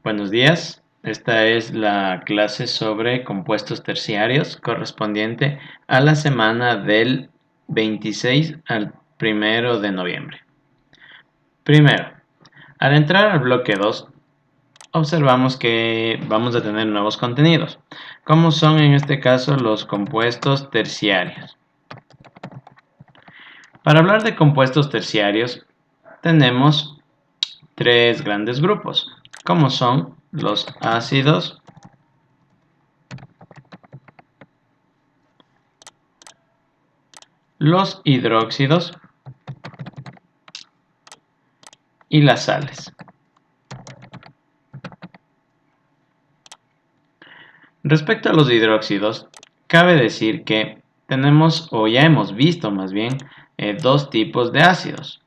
Buenos días, esta es la clase sobre compuestos terciarios correspondiente a la semana del 26 al 1 de noviembre. Primero, al entrar al bloque 2, observamos que vamos a tener nuevos contenidos, como son en este caso los compuestos terciarios. Para hablar de compuestos terciarios, tenemos tres grandes grupos, como son los ácidos, los hidróxidos y las sales. Respecto a los hidróxidos, cabe decir que tenemos, o ya hemos visto más bien, dos tipos de ácidos.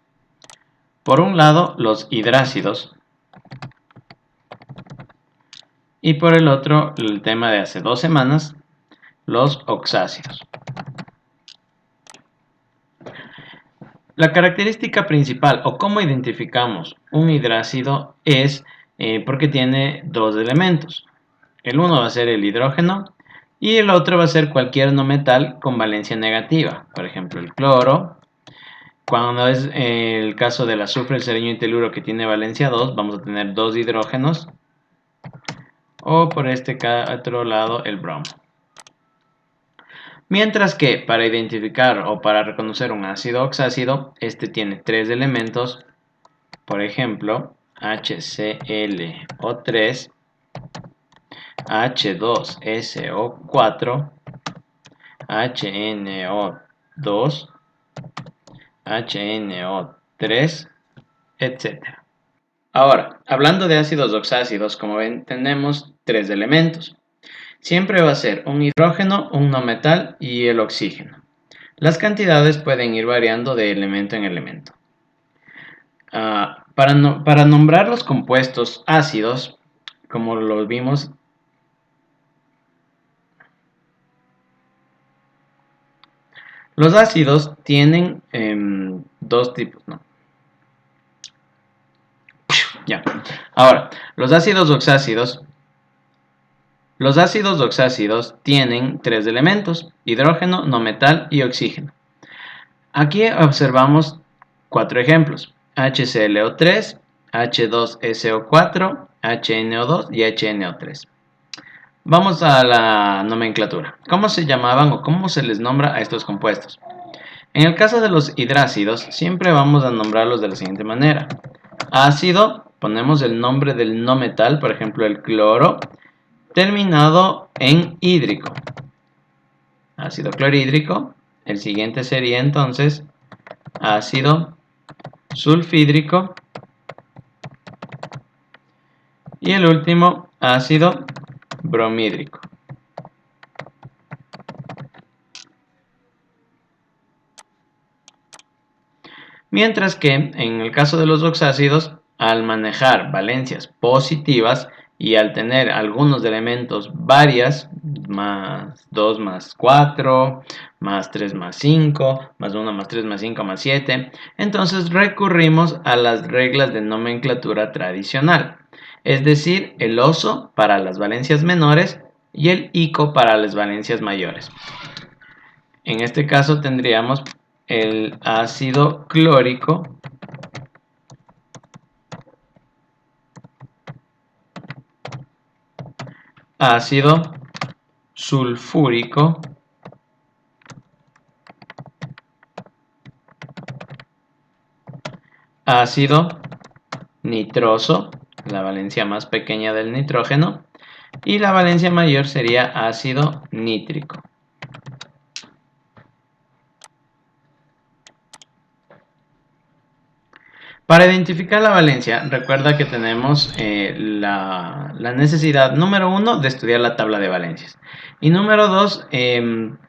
Por un lado, los hidrácidos, y por el otro, el tema de hace 2 semanas, los oxácidos. La característica principal o cómo identificamos un hidrácido es porque tiene dos elementos. El uno va a ser el hidrógeno y el otro va a ser cualquier no metal con valencia negativa. Por ejemplo, el cloro. Cuando es el caso del azufre, el selenio y el teluro que tiene valencia 2, vamos a tener dos hidrógenos. O por este otro lado, el bromo. Mientras que para identificar o para reconocer un ácido oxácido, este tiene tres elementos, por ejemplo, HClO3, H2SO4, HNO2, HNO3, etc. Ahora, hablando de ácidos oxácidos, como ven, tenemos tres elementos. Siempre va a ser un hidrógeno, un no metal y el oxígeno. Las cantidades pueden ir variando de elemento en elemento. Para nombrar los compuestos ácidos, como lo vimos, los ácidos tienen dos tipos, ¿no? Ya. Ahora, los ácidos oxácidos tienen tres elementos: hidrógeno, no metal y oxígeno. Aquí observamos cuatro ejemplos: HClO3, H2SO4, HNO2 y HNO3. Vamos a la nomenclatura. ¿Cómo se llamaban o cómo se les nombra a estos compuestos? En el caso de los hidrácidos, siempre vamos a nombrarlos de la siguiente manera. Ácido, ponemos el nombre del no metal, por ejemplo el cloro, terminado en hídrico. Ácido clorhídrico. El siguiente sería entonces ácido sulfhídrico. Y el último, ácido bromhídrico. Mientras que en el caso de los oxácidos, al manejar valencias positivas y al tener algunos elementos varias, más 2 más 4, más 3 más 5, más 1 más 3 más 5 más 7, entonces recurrimos a las reglas de nomenclatura tradicional, es decir, el oso para las valencias menores y el ico para las valencias mayores. En este caso tendríamos el ácido clórico, ácido sulfúrico, ácido nitroso, la valencia más pequeña del nitrógeno, y la valencia mayor sería ácido nítrico. Para identificar la valencia, recuerda que tenemos la necesidad, número 1, de estudiar la tabla de valencias. Y número 2,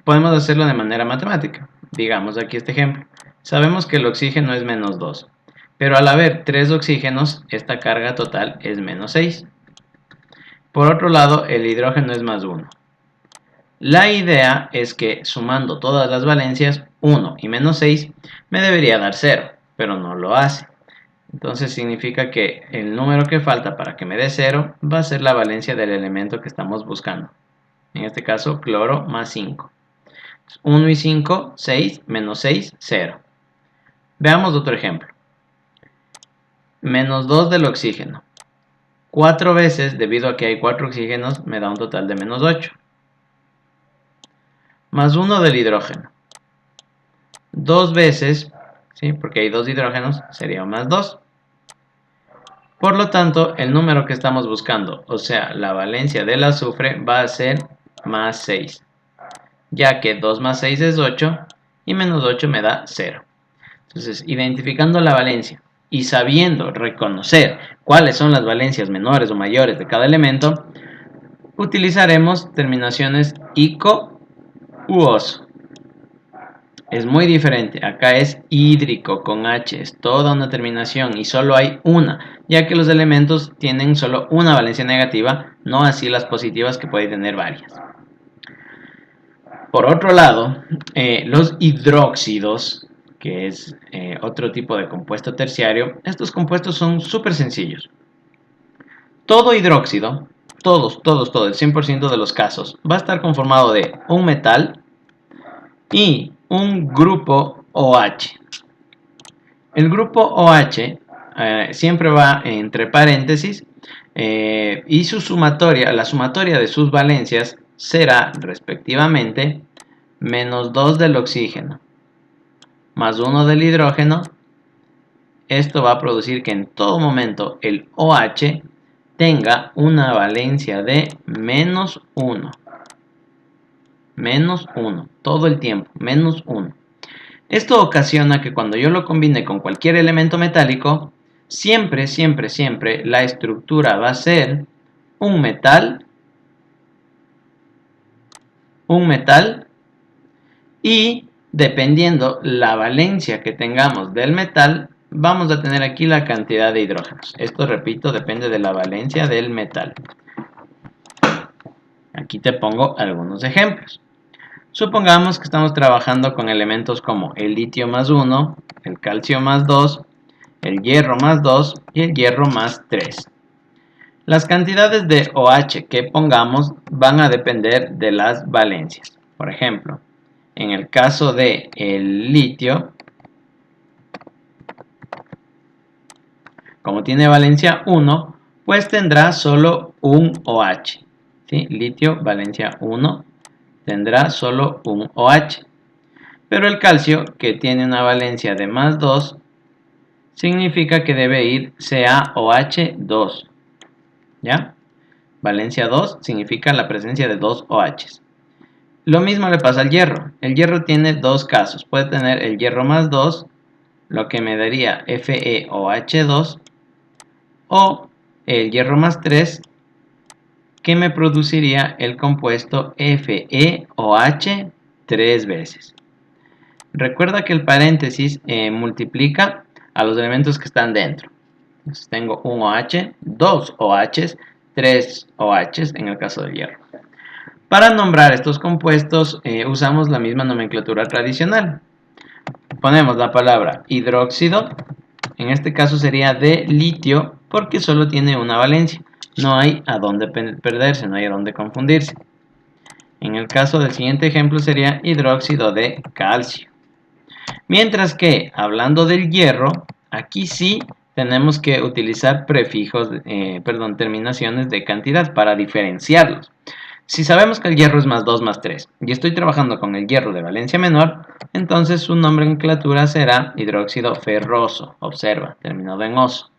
podemos hacerlo de manera matemática. Digamos aquí este ejemplo. Sabemos que el oxígeno es menos 2, pero al haber 3 oxígenos, esta carga total es menos 6. Por otro lado, el hidrógeno es más 1. La idea es que sumando todas las valencias, 1 y menos 6, me debería dar 0, pero no lo hace. Entonces significa que el número que falta para que me dé 0 va a ser la valencia del elemento que estamos buscando. En este caso, cloro más 5. 1 y 5, 6, menos 6, 0. Veamos otro ejemplo. Menos 2 del oxígeno. 4 veces, debido a que hay 4 oxígenos, me da un total de menos 8. Más 1 del hidrógeno. 2 veces, ¿sí? Porque hay 2 hidrógenos, sería más 2. Por lo tanto, el número que estamos buscando, o sea, la valencia del azufre, va a ser más 6. Ya que 2 más 6 es 8 y menos 8 me da 0. Entonces, identificando la valencia y sabiendo reconocer cuáles son las valencias menores o mayores de cada elemento, utilizaremos terminaciones ico u oso. Es muy diferente, acá es hídrico con H, es toda una terminación y solo hay una, ya que los elementos tienen solo una valencia negativa, no así las positivas que pueden tener varias. Por otro lado, los hidróxidos, que es otro tipo de compuesto terciario, estos compuestos son súper sencillos. Todo hidróxido, todo, el 100% de los casos, va a estar conformado de un metal y un grupo OH. El grupo OH siempre va entre paréntesis y su sumatoria, la sumatoria de sus valencias será respectivamente menos 2 del oxígeno más 1 del hidrógeno. Esto va a producir que en todo momento el OH tenga una valencia de menos 1. Menos 1, todo el tiempo, menos 1. Esto ocasiona que cuando yo lo combine con cualquier elemento metálico, siempre la estructura va a ser un metal y dependiendo la valencia que tengamos del metal, vamos a tener aquí la cantidad de hidrógenos. Esto, repito, depende de la valencia del metal. Aquí te pongo algunos ejemplos. Supongamos que estamos trabajando con elementos como el litio más 1, el calcio más 2, el hierro más 2 y el hierro más 3. Las cantidades de OH que pongamos van a depender de las valencias. Por ejemplo, en el caso del litio, como tiene valencia 1, pues tendrá solo un OH. ¿Sí? Litio, valencia 1, tendrá solo un OH. Pero el calcio, que tiene una valencia de más 2, significa que debe ir CaOH2. ¿Ya? Valencia 2 significa la presencia de dos OHs. Lo mismo le pasa al hierro. El hierro tiene dos casos. Puede tener el hierro más 2, lo que me daría FeOH2, o el hierro más 3, que me produciría el compuesto FeOH 3 veces. Recuerda que el paréntesis multiplica a los elementos que están dentro. Entonces tengo un OH, dos OHs, tres OHs en el caso del hierro. Para nombrar estos compuestos usamos la misma nomenclatura tradicional. Ponemos la palabra hidróxido, en este caso sería de litio porque solo tiene una valencia. No hay a dónde perderse, no hay a dónde confundirse. En el caso del siguiente ejemplo sería hidróxido de calcio. Mientras que, hablando del hierro, aquí sí tenemos que utilizar prefijos, terminaciones de cantidad para diferenciarlos. Si sabemos que el hierro es más 2 más 3 y estoy trabajando con el hierro de valencia menor, entonces su nomenclatura será hidróxido ferroso, observa, terminado en oso.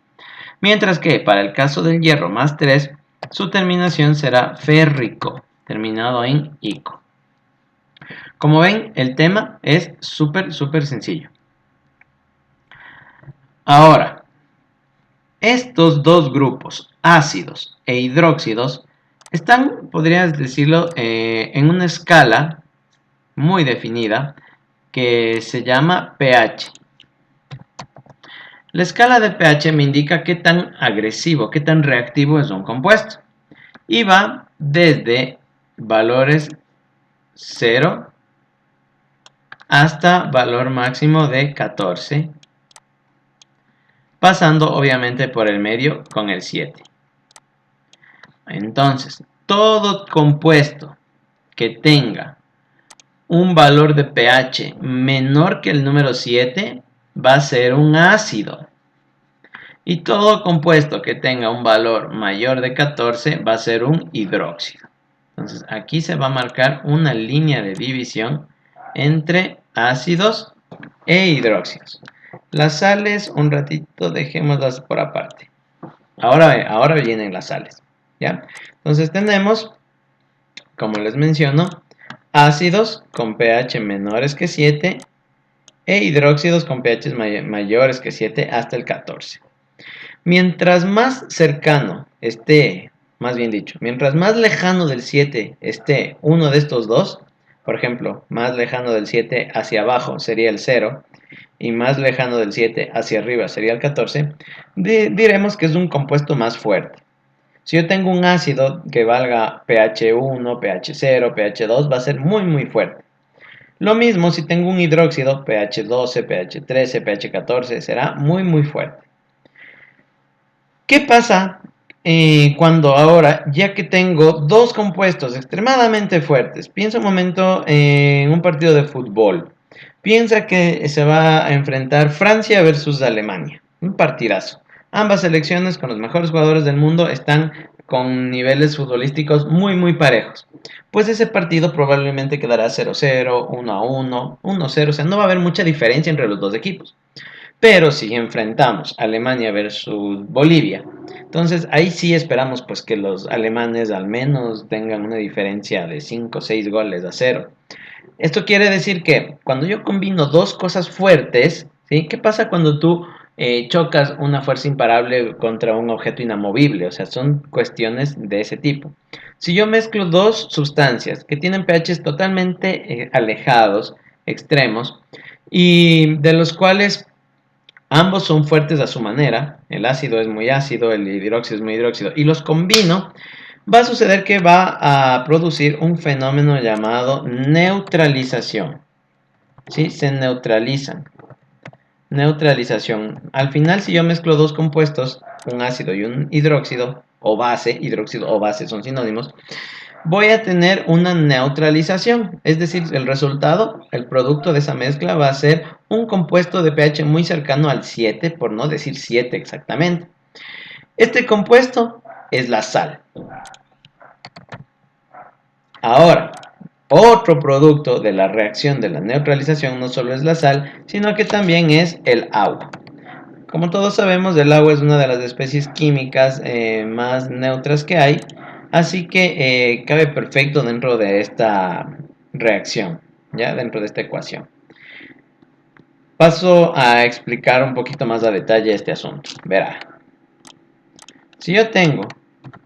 Mientras que para el caso del hierro más 3, su terminación será férrico, terminado en ico. Como ven, el tema es súper sencillo. Ahora, estos dos grupos, ácidos e hidróxidos, están, podrías decirlo, en una escala muy definida que se llama pH. La escala de pH me indica qué tan agresivo, qué tan reactivo es un compuesto. Y va desde valores 0 hasta valor máximo de 14. pasando obviamente por el medio con el 7. Entonces, todo compuesto que tenga un valor de pH menor que el número 7 va a ser un ácido. Y todo compuesto que tenga un valor mayor de 14 va a ser un hidróxido. Entonces aquí se va a marcar una línea de división entre ácidos e hidróxidos. Las sales, un ratito, dejémoslas por aparte. Ahora vienen las sales, ¿ya? Entonces tenemos, como les menciono, ácidos con pH menores que 7 e hidróxidos con pH mayores que 7 hasta el 14. Mientras más cercano esté, más bien dicho, mientras más lejano del 7 esté uno de estos dos, por ejemplo, más lejano del 7 hacia abajo sería el 0 y más lejano del 7 hacia arriba sería el 14, diremos que es un compuesto más fuerte. Si yo tengo un ácido que valga pH 1, pH 0, pH 2, va a ser muy fuerte. Lo mismo si tengo un hidróxido pH 12, pH 13, pH 14, será muy fuerte. ¿Qué pasa cuando ahora, ya que tengo dos compuestos extremadamente fuertes? Piensa un momento en un partido de fútbol. Piensa que se va a enfrentar Francia versus Alemania. Un partidazo. Ambas selecciones con los mejores jugadores del mundo están con niveles futbolísticos muy parejos. Pues ese partido probablemente quedará 0-0, 1-1, 1-0. O sea, no va a haber mucha diferencia entre los dos equipos. Pero si enfrentamos Alemania versus Bolivia, entonces ahí sí esperamos pues que los alemanes al menos tengan una diferencia de 5 o 6 goles a 0. Esto quiere decir que cuando yo combino dos cosas fuertes, ¿sí? ¿Qué pasa cuando tú chocas una fuerza imparable contra un objeto inamovible? O sea, son cuestiones de ese tipo. Si yo mezclo dos sustancias que tienen pHs totalmente alejados, extremos, y de los cuales ambos son fuertes a su manera, el ácido es muy ácido, el hidróxido es muy hidróxido, y los combino, va a suceder que va a producir un fenómeno llamado neutralización. ¿Sí? Se neutralizan. Neutralización. Al final, si yo mezclo dos compuestos, un ácido y un hidróxido, o base, hidróxido o base son sinónimos, voy a tener una neutralización, es decir, el resultado, el producto de esa mezcla va a ser un compuesto de pH muy cercano al 7, por no decir 7 exactamente. Este compuesto es la sal. Ahora, otro producto de la reacción de la neutralización no solo es la sal, sino que también es el agua. Como todos sabemos, el agua es una de las especies químicas más neutras que hay, así que cabe perfecto dentro de esta reacción, ya dentro de esta ecuación. Paso a explicar un poquito más a detalle este asunto. Verá, si yo tengo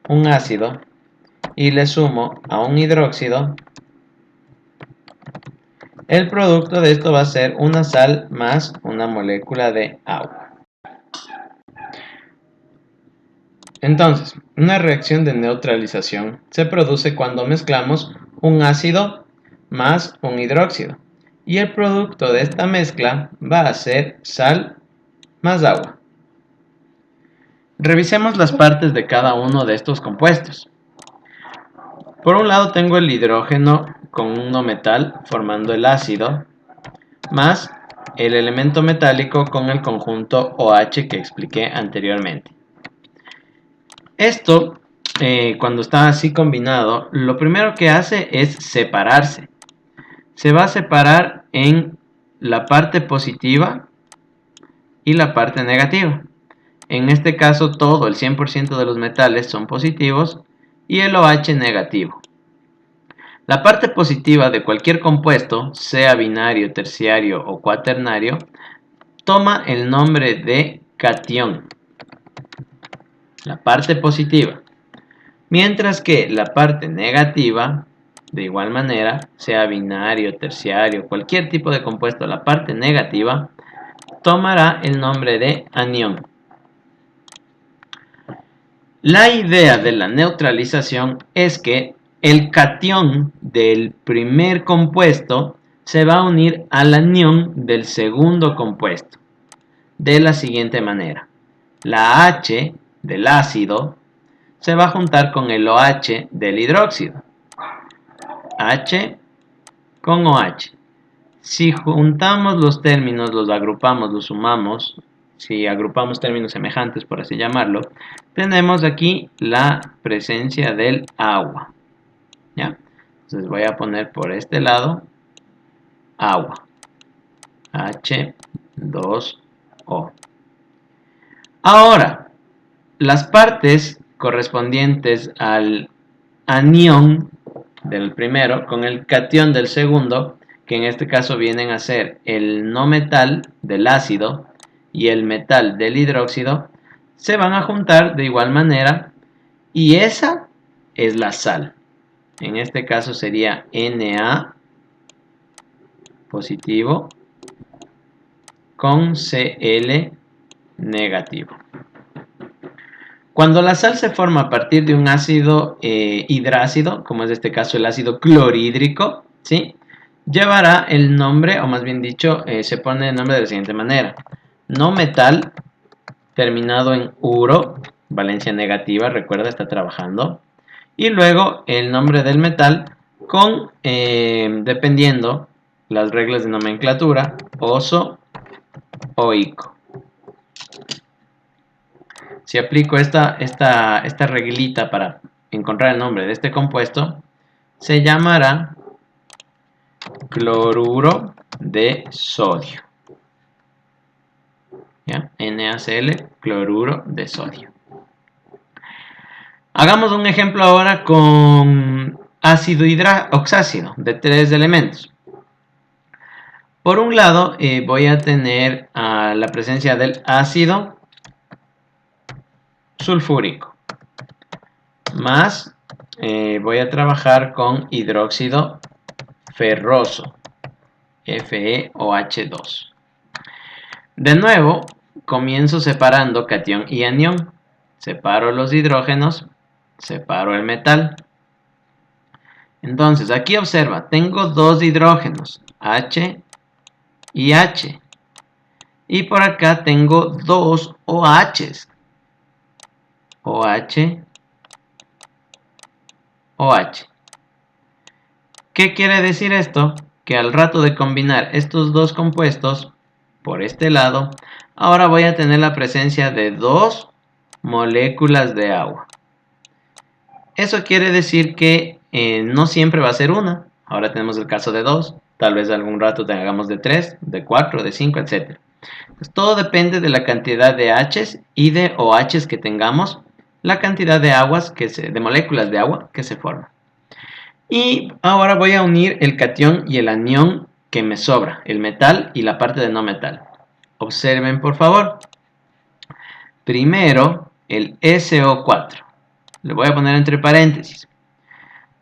un ácido y le sumo a un hidróxido, el producto de esto va a ser una sal más una molécula de agua. Entonces, una reacción de neutralización se produce cuando mezclamos un ácido más un hidróxido. Y el producto de esta mezcla va a ser sal más agua. Revisemos las partes de cada uno de estos compuestos. Por un lado tengo el hidrógeno con un no metal formando el ácido, más el elemento metálico con el conjunto OH que expliqué anteriormente. Esto, cuando está así combinado, lo primero que hace es separarse. Se va a separar en la parte positiva y la parte negativa. En este caso, todo el 100% de los metales son positivos y el OH negativo. La parte positiva de cualquier compuesto, sea binario, terciario o cuaternario, toma el nombre de catión. La parte positiva. Mientras que la parte negativa, de igual manera, sea binario, terciario, cualquier tipo de compuesto, la parte negativa, tomará el nombre de anión. La idea de la neutralización es que el catión del primer compuesto se va a unir al anión del segundo compuesto, de la siguiente manera. la H del ácido se va a juntar con el OH del hidróxido. H con OH. Si juntamos los términos, los agrupamos, los sumamos, si agrupamos términos semejantes, por así llamarlo, tenemos aquí la presencia del agua. ¿Ya? Entonces voy a poner por este lado agua. H2O. Ahora, las partes correspondientes al anión del primero con el catión del segundo, que en este caso vienen a ser el no metal del ácido y el metal del hidróxido, se van a juntar de igual manera y esa es la sal. En este caso sería Na positivo con Cl negativo. Cuando la sal se forma a partir de un ácido hidrácido, como es este caso el ácido clorhídrico, ¿sí? Llevará el nombre, o más bien dicho, se pone el nombre de la siguiente manera. No metal, terminado en uro, valencia negativa, recuerda, está trabajando. Y luego el nombre del metal con, dependiendo las reglas de nomenclatura, oso o ico. Si aplico esta reglita para encontrar el nombre de este compuesto, se llamará cloruro de sodio. ¿Ya? NaCl, cloruro de sodio. Hagamos un ejemplo ahora con ácido oxácido de 3 elementos. Por un lado voy a tener la presencia del ácido sulfúrico, más voy a trabajar con hidróxido ferroso, FeOH2. De nuevo, comienzo separando catión y anión. Separo los hidrógenos, separo el metal. Entonces, aquí observa, tengo dos hidrógenos, H y H. Y por acá tengo dos OHs, OH, OH. ¿Qué quiere decir esto? Que al rato de combinar estos dos compuestos, por este lado, ahora voy a tener la presencia de dos moléculas de agua. Eso quiere decir que no siempre va a ser una. Ahora tenemos el caso de dos, tal vez algún rato tengamos de 3, de 4, de 5, etc. Pues todo depende de la cantidad de H's y de OH's que tengamos, la cantidad de aguas de moléculas de agua que se forman. Y ahora voy a unir el catión y el anión que me sobra, el metal y la parte de no metal. Observen por favor. Primero el SO4. Le voy a poner entre paréntesis.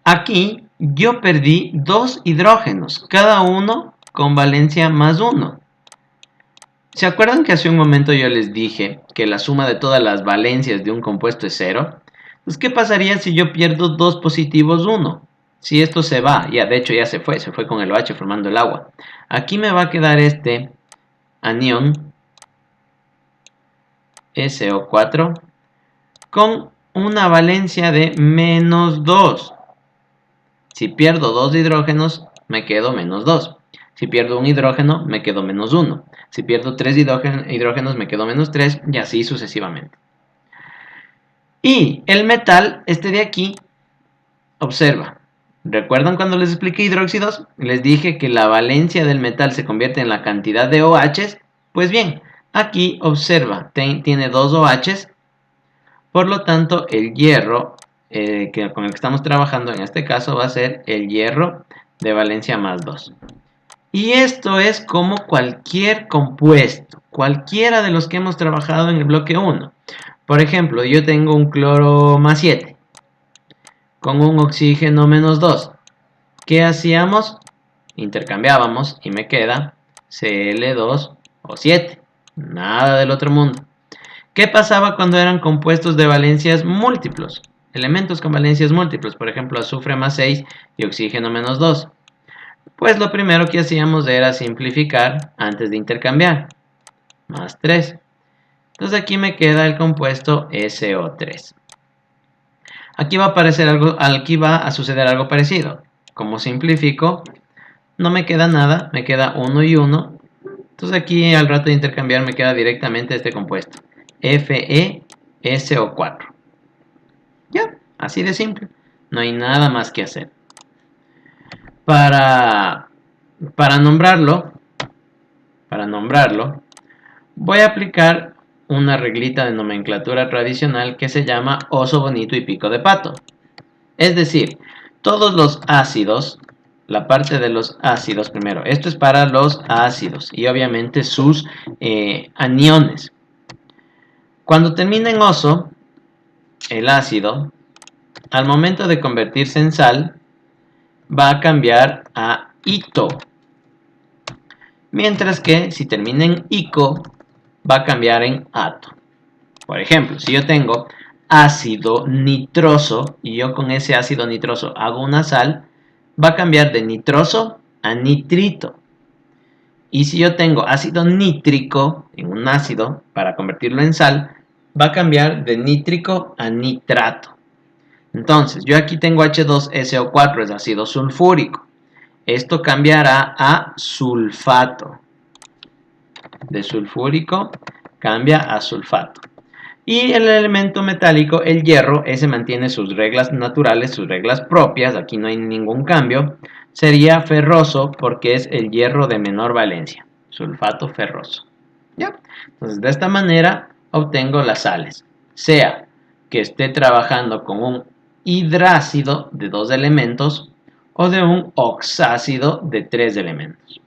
Aquí yo perdí dos hidrógenos, cada uno con valencia más 1. ¿Se acuerdan que hace un momento yo les dije que la suma de todas las valencias de un compuesto es 0? Pues ¿qué pasaría si yo pierdo 2 positivos 1? Si esto se va, ya de hecho ya se fue con el OH formando el agua. Aquí me va a quedar este anión SO4 con una valencia de menos 2. Si pierdo 2 hidrógenos, me quedo menos 2. Si pierdo un hidrógeno, me quedo menos 1. Si pierdo 3 hidrógenos, me quedo menos 3 y así sucesivamente. Y el metal, este de aquí, observa. ¿Recuerdan cuando les expliqué hidróxidos? Les dije que la valencia del metal se convierte en la cantidad de OHs. Pues bien, aquí observa, tiene dos OHs. Por lo tanto, el hierro con el que estamos trabajando en este caso va a ser el hierro de valencia más 2. Y esto es como cualquier compuesto, cualquiera de los que hemos trabajado en el bloque 1. Por ejemplo, yo tengo un cloro más 7 con un oxígeno menos 2. ¿Qué hacíamos? Intercambiábamos y me queda Cl2O7. Nada del otro mundo. ¿Qué pasaba cuando eran compuestos de valencias múltiplos? Elementos con valencias múltiples, por ejemplo, azufre más 6 y oxígeno menos 2. Pues lo primero que hacíamos era simplificar antes de intercambiar. Más 3. Entonces aquí me queda el compuesto SO3. Aquí aquí va a suceder algo parecido. Como simplifico, no me queda nada, me queda 1 y 1. Entonces aquí al rato de intercambiar me queda directamente este compuesto, FeSO4. Ya, así de simple. No hay nada más que hacer. Para, para nombrarlo, voy a aplicar una reglita de nomenclatura tradicional que se llama oso bonito y pico de pato. Es decir, todos los ácidos, la parte de los ácidos primero, esto es para los ácidos y obviamente sus aniones. Cuando termina en oso, el ácido, al momento de convertirse en sal, va a cambiar a ito. Mientras que si termina en ico, va a cambiar en ato. Por ejemplo, si yo tengo ácido nitroso y yo con ese ácido nitroso hago una sal, va a cambiar de nitroso a nitrito. Y si yo tengo ácido nítrico en un ácido para convertirlo en sal, va a cambiar de nítrico a nitrato. Entonces, yo aquí tengo H2SO4, es ácido sulfúrico. Esto cambiará a sulfato. De sulfúrico cambia a sulfato. Y el elemento metálico, el hierro, ese mantiene sus reglas naturales, sus reglas propias, aquí no hay ningún cambio. Sería ferroso porque es el hierro de menor valencia, sulfato ferroso. ¿Ya? Entonces, de esta manera obtengo las sales, sea que esté trabajando con un hidrácido de 2 elementos o de un oxácido de 3 elementos.